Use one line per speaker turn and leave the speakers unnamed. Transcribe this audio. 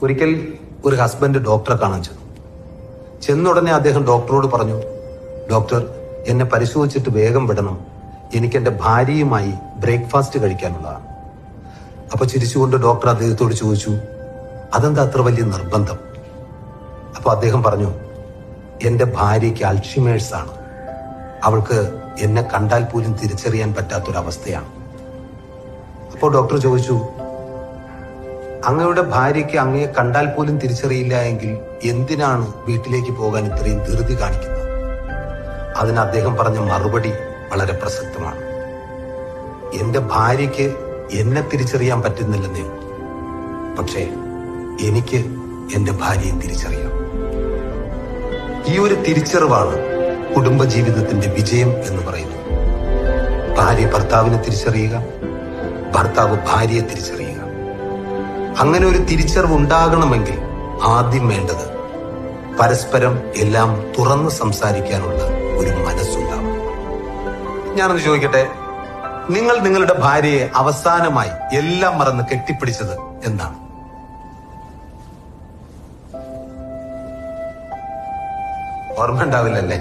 ഒരിക്കൽ ഒരു ഹസ്ബൻഡ് ഡോക്ടറെ കാണാൻ ചെന്നുടനെ അദ്ദേഹം ഡോക്ടറോട് പറഞ്ഞു, ഡോക്ടർ, എന്നെ പരിശോധിച്ചിട്ട് വേഗം വിടണം, എനിക്ക് എന്റെ ഭാര്യയുമായി ബ്രേക്ക്ഫാസ്റ്റ് കഴിക്കാനുള്ളതാണ്. അപ്പൊ ചിരിച്ചുകൊണ്ട് ഡോക്ടർ അദ്ദേഹത്തോട് ചോദിച്ചു, അതെന്താ അത്ര വലിയ നിർബന്ധം? അപ്പൊ അദ്ദേഹം പറഞ്ഞു, എന്റെ ഭാര്യയ്ക്ക് അൾഷിമേഴ്സ് ആണ്, അവൾക്ക് എന്നെ കണ്ടാൽ പോലും തിരിച്ചറിയാൻ പറ്റാത്തൊരവസ്ഥയാണ്. അപ്പോൾ ഡോക്ടർ ചോദിച്ചു, അങ്ങയുടെ ഭാര്യയ്ക്ക് അങ്ങയെ കണ്ടാൽ പോലും തിരിച്ചറിയില്ല എങ്കിൽ എന്തിനാണ് വീട്ടിലേക്ക് പോകാൻ ഇത്രയും ധൃതി കാണിക്കുന്നത്? അതിന് അദ്ദേഹം പറഞ്ഞ മറുപടി വളരെ പ്രസക്തമാണ്. എന്റെ ഭാര്യയ്ക്ക് എന്നെ തിരിച്ചറിയാൻ പറ്റുന്നില്ലെന്നേ, പക്ഷേ എനിക്ക് എന്റെ ഭാര്യയെ തിരിച്ചറിയാം. ഈ ഒരു തിരിച്ചറിവാണ് കുടുംബജീവിതത്തിന്റെ വിജയം എന്ന് പറയുന്നത്. ഭാര്യ ഭർത്താവിനെ തിരിച്ചറിയുക, ഭർത്താവ് ഭാര്യയെ തിരിച്ചറിയുക. അങ്ങനെ ഒരു തിരിച്ചറിവ് ഉണ്ടാകണമെങ്കിൽ ആദ്യം വേണ്ടത് പരസ്പരം എല്ലാം തുറന്ന് സംസാരിക്കാനുള്ള ഒരു മനസ്സുണ്ടാവും. ഞാനൊന്ന് ചോദിക്കട്ടെ, നിങ്ങൾ നിങ്ങളുടെ ഭാര്യയെ അവസാനമായി എല്ലാം മറന്ന് കെട്ടിപ്പിടിച്ചത് എന്താണ്? ഓർമ്മ ഉണ്ടാവില്ലല്ലേ?